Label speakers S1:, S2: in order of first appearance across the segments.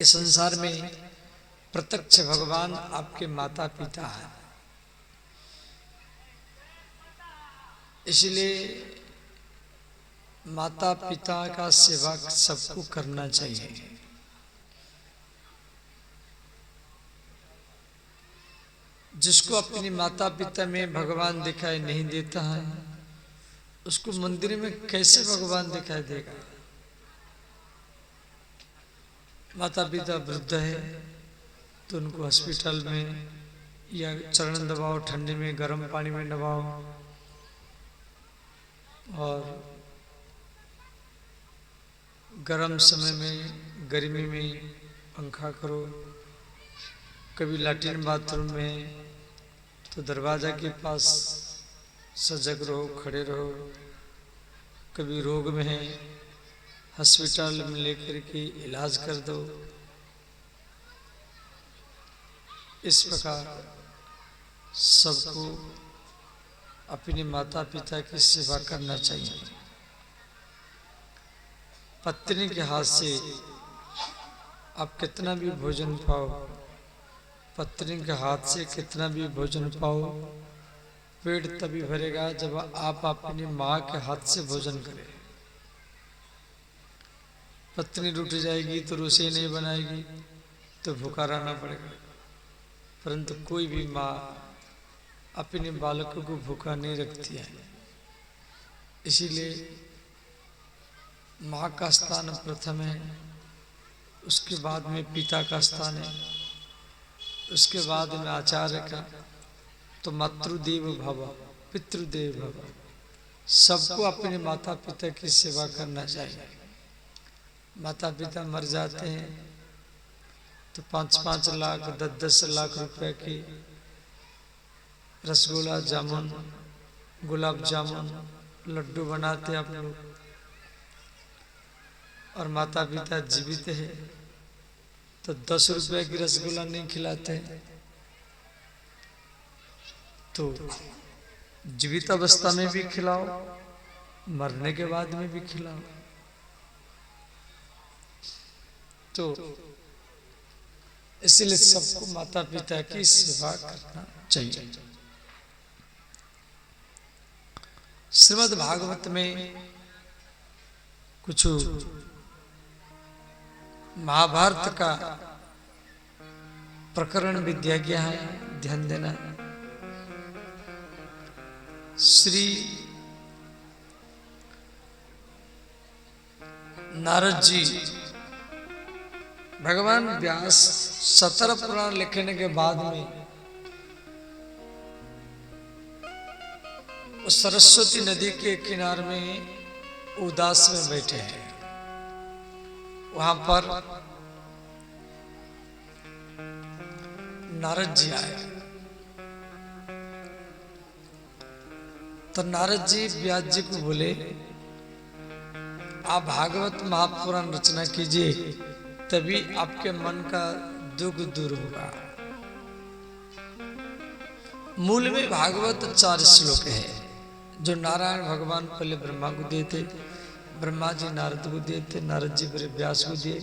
S1: इस संसार में प्रत्यक्ष भगवान आपके माता पिता है। इसलिए माता पिता का सेवा सबको करना चाहिए। जिसको अपनी माता पिता में भगवान दिखाई नहीं देता है, उसको मंदिर में कैसे भगवान दिखाई देगा। माता पिता वृद्ध है तो उनको हॉस्पिटल में या चरण दबाओ, ठंडी में गर्म पानी में नवाओ, और गर्म समय में गर्मी में पंखा करो। कभी लैट्रिन बाथरूम में तो दरवाजा के पास सजग रहो, खड़े रहो। कभी रोग में है, हॉस्पिटल में लेकर के इलाज कर दो। इस प्रकार सबको अपने माता पिता की सेवा करना चाहिए। पत्नी के हाथ से आप कितना भी भोजन पाओ, पत्नी के हाथ से कितना भी भोजन पाओ, पेट तभी भरेगा जब आप अपनी माँ के हाथ से भोजन करें। पत्नी रूठ जाएगी तो रसोई नहीं बनाएगी तो भूखा रहना पड़ेगा। परंतु कोई भी माँ अपने बालकों को भूखा नहीं रखती है। इसीलिए माँ का स्थान प्रथम है, उसके बाद में पिता का स्थान है, उसके बाद में आचार्य का, तो मातृदेव भव, पितृदेव भव। सबको अपने माता पिता की सेवा करना चाहिए। माता पिता मर जाते हैं तो 5-5 लाख 10-10 लाख रुपए की रसगुल्ला, जामुन, गुलाब जामुन, लड्डू बनाते आप लोग, और माता पिता जीवित है तो 10 रुपए की रसगुल्ला नहीं खिलाते। तो जीवित अवस्था में भी खिलाओ, मरने के बाद में भी खिलाओ। तो इसलिए सबको माता पिता की सेवा करना चाहिए। श्रीमद् भागवत में कुछ महाभारत का प्रकरण भी दिया गया है, ध्यान देना। श्री नारद जी, भगवान व्यास 17 पुराण लिखने के बाद में उस सरस्वती नदी के किनारे में उदास में बैठे हैं। वहां पर नारद जी आए। तो नारद जी व्यास जी को बोले, आप भागवत महापुराण रचना कीजिए, तभी आपके मन का दुख दूर होगा। मूल में भागवत 4 श्लोक है, जो नारायण भगवान पहले ब्रह्मा को दिए थे, ब्रह्मा जी नारद को दिए थे, नारद जी फिर व्यास को दिए,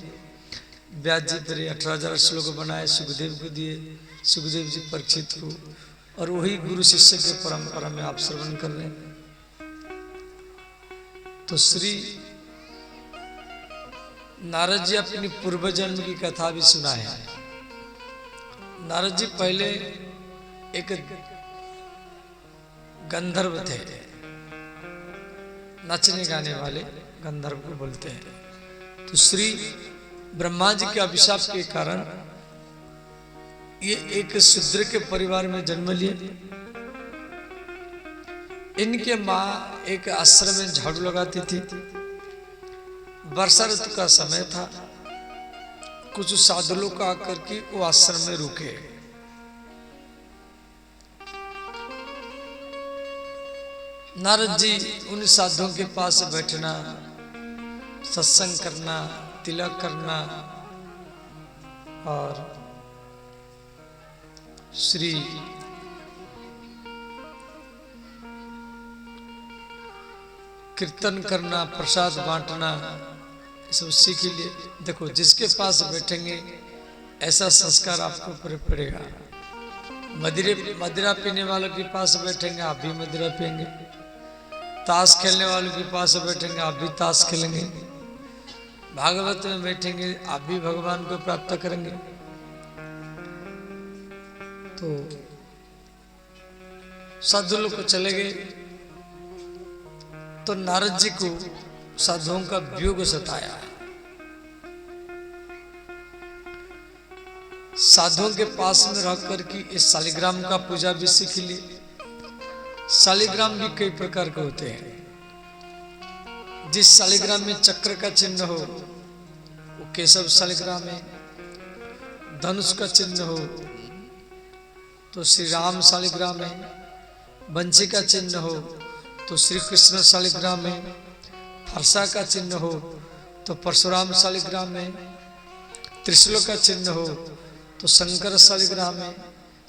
S1: व्यास जी फिर 18,000 श्लोक बनाए, सुखदेव को दिए, सुखदेव जी परीक्षित को, और वही गुरु शिष्य के परंपरा में आप श्रवण कर रहे हैं। तो श्री नारद जी अपनी पूर्व जन्म की कथा भी सुनाए हैं। नारद जी पहले एक गंधर्व थे, नचने गाने वाले गंधर्व को बोलते हैं। तो श्री ब्रह्मा जी के अभिशाप के कारण ये एक शूद्र के परिवार में जन्म लिए। इनके माँ एक आश्रम में झाड़ू लगाती थी। वर्षा ऋतु का समय था। कुछ साधु लोग आकर के वो आश्रम में रुके। नारद जी उन साधुओं के पास बैठना, सत्संग करना, तिलक करना, और श्री कीर्तन करना, प्रसाद बांटना, सब सीख लिए। देखो जिसके पास बैठेंगे ऐसा संस्कार आपके ऊपर पड़ेगा। मदिरा पीने वालों के पास बैठेंगे आप भी मदिरा पिएंगे, ताश खेलने वालों के पास बैठेंगे आप भी ताश खेलेंगे, भागवत में बैठेंगे आप भी भगवान को प्राप्त करेंगे। तो साधु लोग को चले गए तो नारद जी को साधुओं का वियोग सताया। साधुओं के पास में रहकर कि इस शालिग्राम का पूजा भी सीख ली। शालिग्राम भी कई प्रकार के होते हैं। जिस शालिग्राम में चक्र का चिन्ह हो वो केशव शालिग्राम है, धनुष का चिन्ह हो तो श्री राम शालिग्राम है, बंसी का चिन्ह हो तो श्री कृष्ण शालिग्राम है, फरसा का चिन्ह हो तो परशुराम शालिग्राम है, त्रिशूल का चिन्ह हो तो शंकर शालिग्राम है।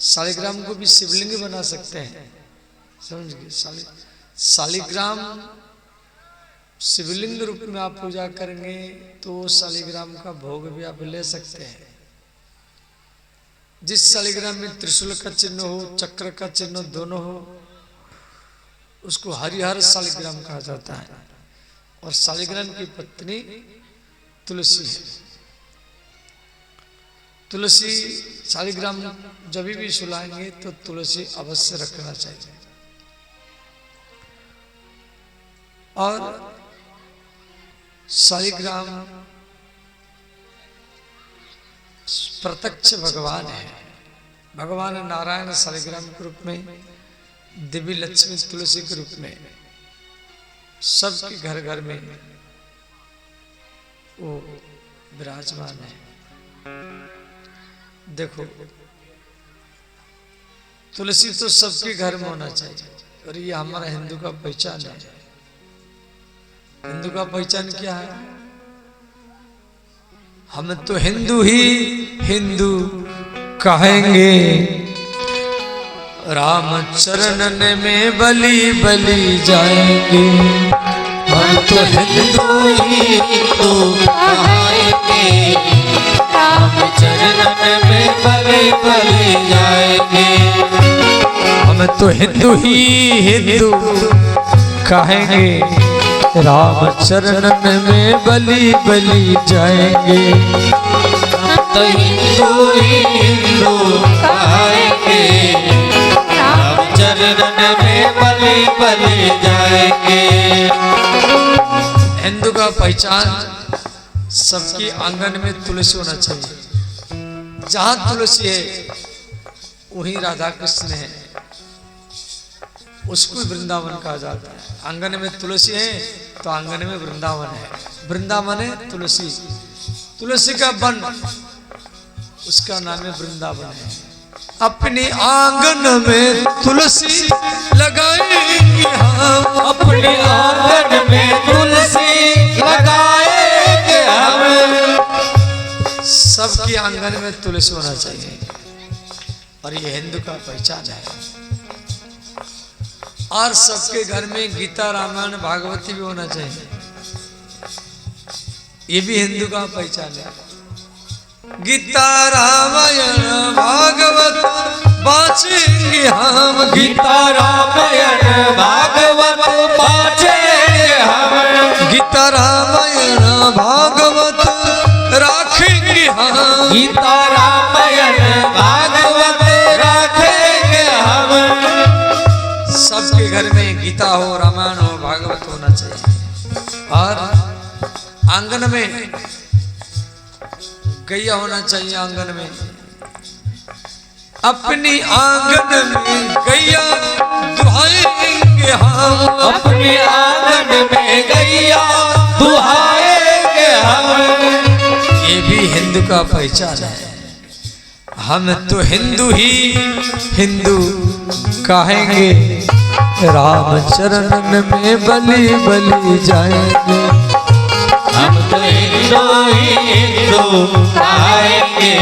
S1: शालिग्राम को भी शिवलिंग बना सकते हैं, समझ गए। शालिग्राम शिवलिंग रूप में आप पूजा करेंगे तो शालिग्राम का भोग भी आप ले सकते हैं। जिस शालिग्राम में त्रिशूल का चिन्ह हो, चक्र का चिन्ह दोनों हो, उसको हरिहर शालिग्राम कहा जाता है। और शालिग्राम की पत्नी तुलसी है। तुलसी शालिग्राम जब भी सुलाएंगे तो तुलसी अवश्य रखना चाहिए। और शालिग्राम प्रत्यक्ष भगवान है। भगवान नारायण शालिग्राम के रूप में, देवी लक्ष्मी तुलसी के रूप में सबके घर घर में वो विराजमान है। देखो तुलसी तो सबके घर में होना चाहिए और ये हमारा हिंदू का पहचान है। हिंदू का पहचान क्या है? हम तो हिंदू ही हिंदू कहेंगे, राम चरणन में बलि बलि जाएंगे। हम तो हिंदू ही हिंदू कहेंगे, राम चरणन में बलि बलि जाएंगे। हम तो हिंदू ही हिंदू कहेंगे, राम चरणन में बलि बलि जाएंगे। हम तो हिंदू ही हिंदू कहेंगे, राम चरणन में बलि बलि जाएंगे। हिंदू का पहचान सबके आंगन में तुलसी होना चाहिए। जहां तुलसी है वहीं राधा कृष्ण है, उसको वृंदावन कहा जाता है। आंगन में तुलसी है तो आंगन में वृंदावन है। वृंदावन है तुलसी, तुलसी का वन, उसका नाम है वृंदावन है। अपने आंगन में तुलसी लगाएंगे हम, अपने आंगन में तुलसी लगाएंगे हम। सबके आंगन में तुलसी होना चाहिए और ये हिंदू का पहचान है। और सबके घर में गीता रामायण भागवती भी होना चाहिए, ये भी हिंदू का पहचान है। गीता रामायण भागवत बाँचेंगे हम, गीता रामायण भागवत बाँचेंगे हम। गीता रामायण भागवत रखेंगे हम, गीता रामायण भागवत रखेंगे हम। सबके घर में गीता हो, रामायण हो, भागवत होना चाहिए। और आंगन में गैया होना चाहिए। आंगन में, अपनी आंगन में गैया दुहाएंगे हम, अपने आंगन में गैया दुहाएंगे हम। ये भी हिंदू का पहचान है। हम तो हिंदू ही हिंदू कहेंगे, राम चरणन में बलि बलि जाएंगे। हम तो हिंदू ही हिंदू कहेंगे,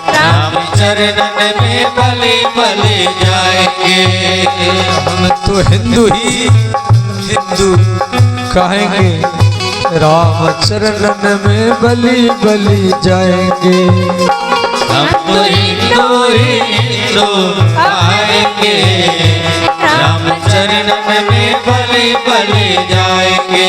S1: राम चरणन में बलि बलि जाएंगे। हम तो हिंदू ही हिंदू कहेंगे, राम चरणन में बलि बलि जाएंगे।
S2: हम हिंदू हिंदू आएंगे, राम चरणन में बलि बलि जाएंगे।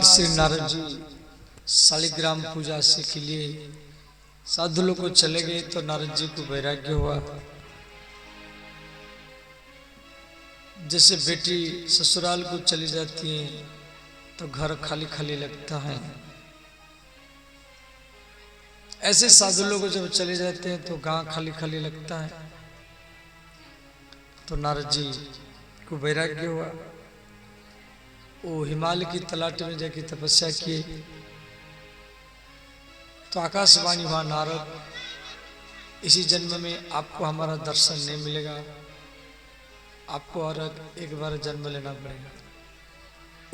S1: श्री नारद जी शालिग्राम पूजा से के लिए साधु लोग को चले गए तो नारद जी को वैराग्य हुआ। जैसे बेटी ससुराल को चली जाती है तो घर खाली खाली लगता है, ऐसे साधु लोग जब चले जाते हैं तो गांव खाली खाली लगता है। तो नारद जी को वैराग्य हुआ, वो हिमालय की तलाट में जाके तपस्या किए। तो आकाशवाणी हुआ, नारद इसी जन्म में आपको हमारा दर्शन नहीं मिलेगा, आपको और एक बार जन्म लेना पड़ेगा।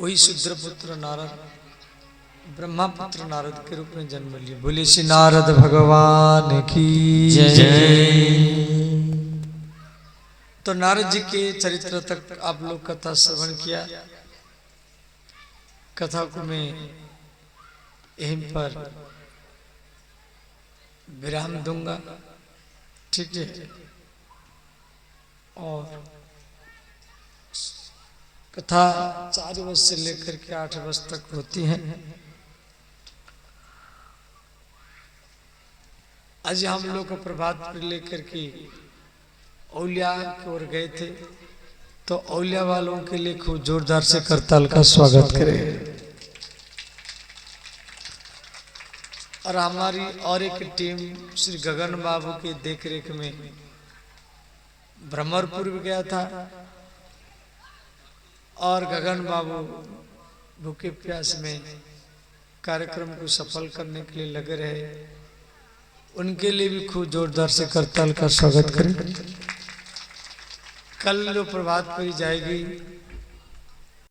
S1: वही शूद्र पुत्र नारद ब्रह्मा पुत्र नारद के रूप में जन्म लिए। बोले श्री नारद भगवान की जय। तो नारद जी के चरित्र तक आप लोग कथा श्रवण किया। कथा को मैं यहीं पर विराम दूंगा, ठीक है। और कथा 4 बजे से लेकर के 8 बजे तक होती है। आज हम लोग को प्रभात पर लेकर के औलिया की ओर गए थे, तो औलिया वालों के लिए खूब जोरदार से करताल का स्वागत करें। और हमारी और एक टीम श्री गगन बाबू के देखरेख में ब्रह्मपुर गया था, और गगन बाबू भूखे प्यास में कार्यक्रम को सफल करने के लिए लगे रहे। उनके लिए भी खूब जोरदार से करताल का स्वागत करें। कल जो प्रभात फेरी जाएगी